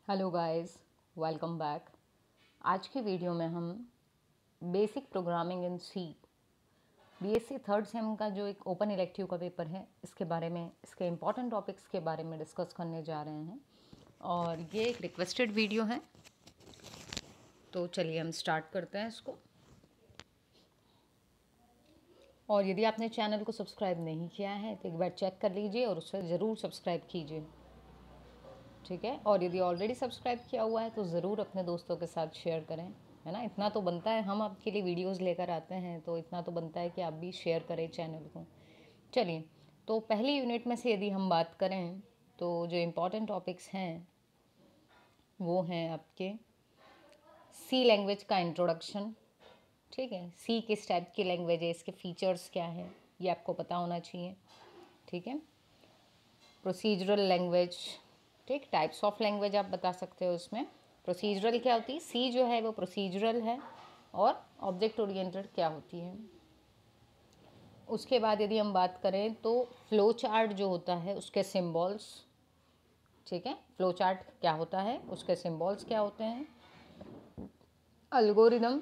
Hello guys, welcome back. आज की video में हम basic programming in C BSc third sem का जो एक ओपन इलेक्टिव का पेपर है इसके बारे में, इसके इम्पॉर्टेंट टॉपिक्स के बारे में डिस्कस करने जा रहे हैं और ये एक रिक्वेस्टेड वीडियो है। तो चलिए हम स्टार्ट करते हैं इसको। और यदि आपने चैनल को सब्सक्राइब नहीं किया है तो एक बार चेक कर लीजिए और उसे ज़रूर सब्सक्राइब कीजिए, ठीक है। और यदि ऑलरेडी सब्सक्राइब किया हुआ है तो ज़रूर अपने दोस्तों के साथ शेयर करें, है ना। इतना तो बनता है, हम आपके लिए वीडियोस लेकर आते हैं तो इतना तो बनता है कि आप भी शेयर करें चैनल को। चलिए, तो पहली यूनिट में से यदि हम बात करें तो जो इम्पोर्टेंट टॉपिक्स हैं वो हैं आपके सी लैंग्वेज का इंट्रोडक्शन, ठीक है। सी किस टाइप की लैंग्वेज है, इसके फीचर्स क्या है ये आपको पता होना चाहिए, ठीक है। प्रोसीजरल लैंग्वेज, ठीक, टाइप्स ऑफ लैंग्वेज आप बता सकते हो उसमें। प्रोसीजरल क्या होती है, सी जो है वो प्रोसीजरल है, और ऑब्जेक्ट ओरिएंटेड क्या होती है। उसके बाद यदि हम बात करें तो फ्लो चार्ट जो होता है उसके सिंबल्स, ठीक है। फ्लो चार्ट क्या होता है, उसके सिंबल्स क्या होते हैं। अल्गोरिदम,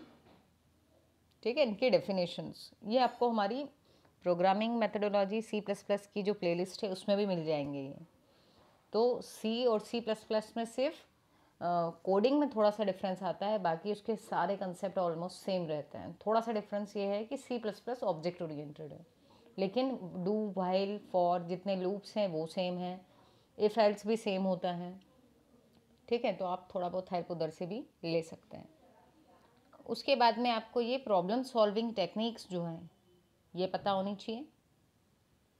ठीक है, इनकी डेफिनेशंस ये आपको हमारी प्रोग्रामिंग मेथडोलॉजी C++ की जो प्लेलिस्ट है उसमें भी मिल जाएंगे ये। तो सी और C++ में सिर्फ कोडिंग में थोड़ा सा डिफरेंस आता है, बाकी उसके सारे कंसेप्ट ऑलमोस्ट सेम रहते हैं। थोड़ा सा डिफरेंस ये है कि C++ ऑब्जेक्ट ओरिएंटेड है, लेकिन डू व्हाइल फॉर जितने लूप्स हैं वो सेम हैं, इफ एल्स भी सेम होता है, ठीक है। तो आप थोड़ा बहुत हेल्प उधर से भी ले सकते हैं। उसके बाद में आपको ये प्रॉब्लम सॉल्विंग टेक्निक्स जो हैं ये पता होनी चाहिए,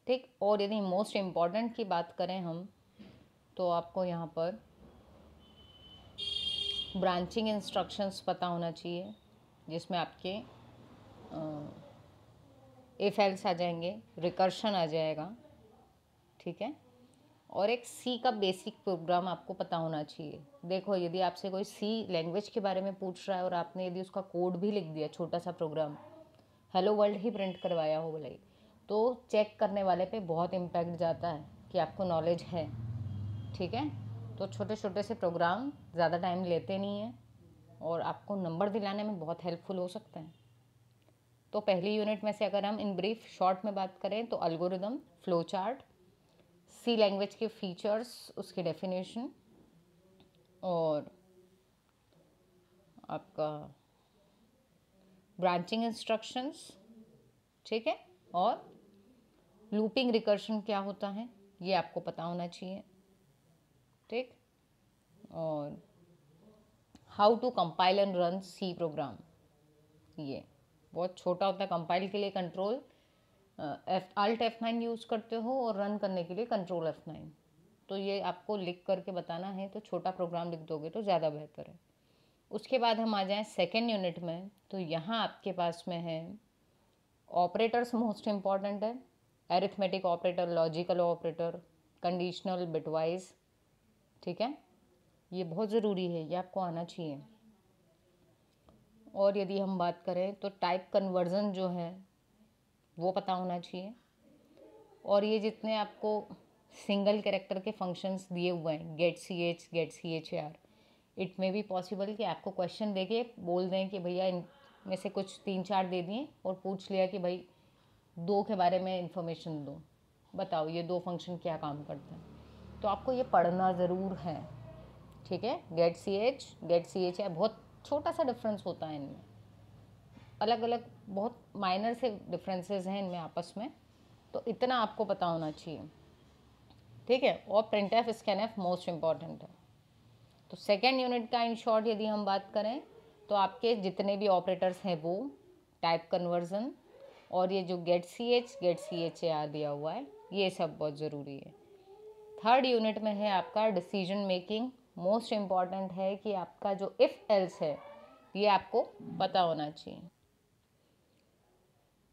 ठीक। और यदि मोस्ट इम्पॉर्टेंट की बात करें हम तो आपको यहाँ पर ब्रांचिंग इंस्ट्रक्शंस पता होना चाहिए, जिसमें आपके इफ एल्स आ जाएंगे, रिकर्शन आ जाएगा, ठीक है। और एक सी का बेसिक प्रोग्राम आपको पता होना चाहिए। देखो, यदि आपसे कोई सी लैंग्वेज के बारे में पूछ रहा है और आपने यदि उसका कोड भी लिख दिया, छोटा सा प्रोग्राम, हेलो वर्ल्ड ही प्रिंट करवाया हो भले, तो चेक करने वाले पे बहुत इम्पैक्ट जाता है कि आपको नॉलेज है, ठीक है। तो छोटे छोटे से प्रोग्राम ज़्यादा टाइम लेते नहीं हैं और आपको नंबर दिलाने में बहुत हेल्पफुल हो सकते हैं। तो पहली यूनिट में से अगर हम इन ब्रीफ शॉर्ट में बात करें तो अल्गोरिदम, फ्लो चार्ट, सी लैंग्वेज के फीचर्स, उसके डेफिनेशन, और आपका ब्रांचिंग इंस्ट्रक्शंस, ठीक है, और लूपिंग रिकर्शन क्या होता है ये आपको पता होना चाहिए, ठीक। और how to compile and run C program, ये बहुत छोटा होता है। कंपाइल के लिए कंट्रोल Alt F9 यूज़ करते हो और रन करने के लिए कंट्रोल F9। तो ये आपको लिख करके बताना है, तो छोटा प्रोग्राम लिख दोगे तो ज़्यादा बेहतर है। उसके बाद हम आ जाएं सेकेंड यूनिट में, तो यहाँ आपके पास में है ऑपरेटर्स, मोस्ट इम्पॉर्टेंट है। Arithmetic operator, logical operator, conditional, bitwise, ठीक है। ये बहुत ज़रूरी है, ये आपको आना चाहिए। और यदि हम बात करें तो टाइप कन्वर्जन जो है वो पता होना चाहिए। और ये जितने आपको सिंगल कैरेक्टर के फंक्शंस दिए हुए हैं, गेट सी एच, gate C H R, it में भी पॉसिबल कि आपको क्वेश्चन देके बोल दें कि भैया इनमें से कुछ 3-4 दे दिए और पूछ लिया कि भाई 2 के बारे में इंफॉर्मेशन दो, बताओ ये 2 फंक्शन क्या काम करते हैं। तो आपको ये पढ़ना ज़रूर है, ठीक है। गेट सी एच आर, बहुत छोटा सा डिफरेंस होता है इनमें, अलग अलग बहुत माइनर से डिफरेंसेस हैं इनमें आपस में, तो इतना आपको पता होना चाहिए, ठीक है। और print F, scan F most important है। तो सेकेंड यूनिट का इन शॉर्ट यदि हम बात करें तो आपके जितने भी ऑपरेटर्स हैं वो, टाइप कन्वर्जन, और ये जो gate C H A R दिया हुआ है, ये सब बहुत ज़रूरी है। थर्ड यूनिट में है आपका डिसीजन मेकिंग, मोस्ट इम्पॉर्टेंट है कि आपका जो इफ़ एल्स है ये आपको पता होना चाहिए।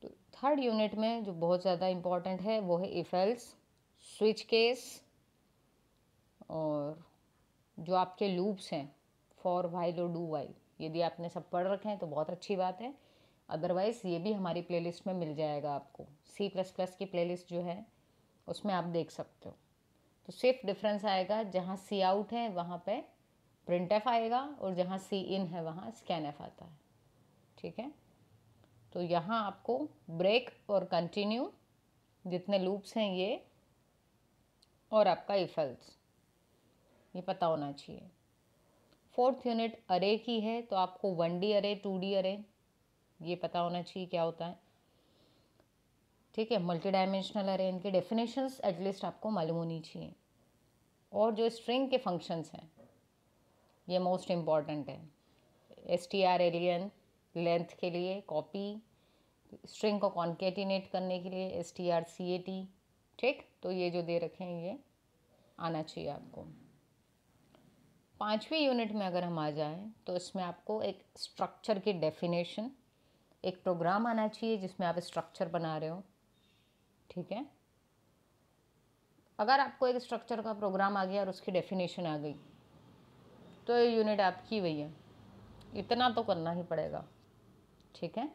तो थर्ड यूनिट में जो बहुत ज़्यादा इम्पॉर्टेंट है वो है इफ एल्स, स्विच केस, और जो आपके लूप्स हैं फॉर वाइल और डू वाइल, यदि आपने सब पढ़ रखे हैं तो बहुत अच्छी बात है, अदरवाइज़ ये भी हमारी प्लेलिस्ट में मिल जाएगा आपको। C++ की प्लेलिस्ट जो है उसमें आप देख सकते हो। तो सिर्फ डिफरेंस आएगा, जहाँ सी आउट है वहाँ पे प्रिंट एफ आएगा और जहाँ सी इन है वहाँ स्कैन एफ आता है। ठीक है, तो यहाँ आपको ब्रेक और कंटिन्यू जितने लूप्स हैं ये, और आपका इफ एल्स, ये पता होना चाहिए। फोर्थ यूनिट अरे की है, तो आपको 1D अरे 2D अरे ये पता होना चाहिए क्या होता है। ठीक है, मल्टी डायमेंशनल अरे, इनके डेफिनेशंस एटलीस्ट आपको मालूम होनी चाहिए। और जो स्ट्रिंग के फंक्शंस हैं ये मोस्ट इम्पॉर्टेंट है। str लेंथ के लिए, कॉपी, स्ट्रिंग को कॉन्केटिनेट करने के लिए strcat। ठीक, तो ये जो दे रखे हैं ये आना चाहिए आपको। 5वीं यूनिट में अगर हम आ जाएं तो इसमें आपको एक स्ट्रक्चर की डेफिनेशन, एक प्रोग्राम आना चाहिए जिसमें आप स्ट्रक्चर बना रहे हो। ठीक है, अगर आपको एक स्ट्रक्चर का प्रोग्राम आ गया और उसकी डेफिनेशन आ गई तो ये यूनिट आपकी भैया, इतना तो करना ही पड़ेगा। ठीक है,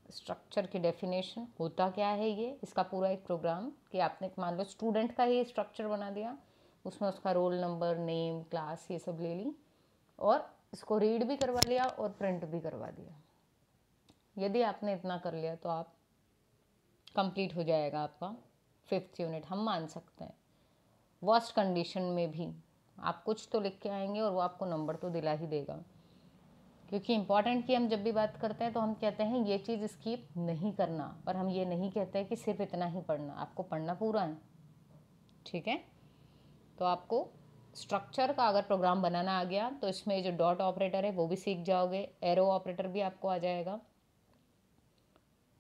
स्ट्रक्चर की डेफिनेशन होता क्या है, ये इसका पूरा एक प्रोग्राम कि आपने मान लो स्टूडेंट का ही स्ट्रक्चर बना दिया, उसमें उसका रोल नंबर, नेम, क्लास ये सब ले ली और इसको रीड भी करवा लिया और प्रिंट भी करवा दिया। यदि आपने इतना कर लिया तो आप कंप्लीट हो जाएगा आपका 5th यूनिट, हम मान सकते हैं। वर्स्ट कंडीशन में भी आप कुछ तो लिख के आएंगे और वो आपको नंबर तो दिला ही देगा, क्योंकि इम्पॉर्टेंट की हम जब भी बात करते हैं तो हम कहते हैं ये चीज़ स्किप नहीं करना, पर हम ये नहीं कहते कि सिर्फ इतना ही पढ़ना, आपको पढ़ना पूरा है। ठीक है, तो आपको स्ट्रक्चर का अगर प्रोग्राम बनाना आ गया तो इसमें जो डॉट ऑपरेटर है वो भी सीख जाओगे, एरो ऑपरेटर भी आपको आ जाएगा।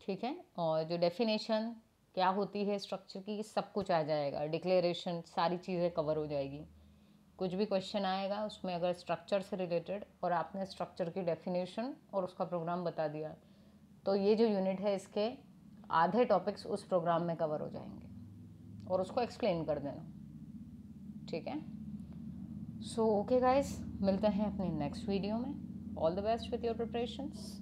ठीक है, और जो डेफिनेशन क्या होती है स्ट्रक्चर की सब कुछ आ जाएगा, डिक्लेरेशन सारी चीज़ें कवर हो जाएगी। कुछ भी क्वेश्चन आएगा उसमें अगर स्ट्रक्चर से रिलेटेड और आपने स्ट्रक्चर की डेफिनेशन और उसका प्रोग्राम बता दिया तो ये जो यूनिट है इसके आधे टॉपिक्स उस प्रोग्राम में कवर हो जाएंगे और उसको एक्सप्लेन कर देना। ठीक है, सो ओके गाइस, मिलते हैं अपने नेक्स्ट वीडियो में। All the best with your preparations.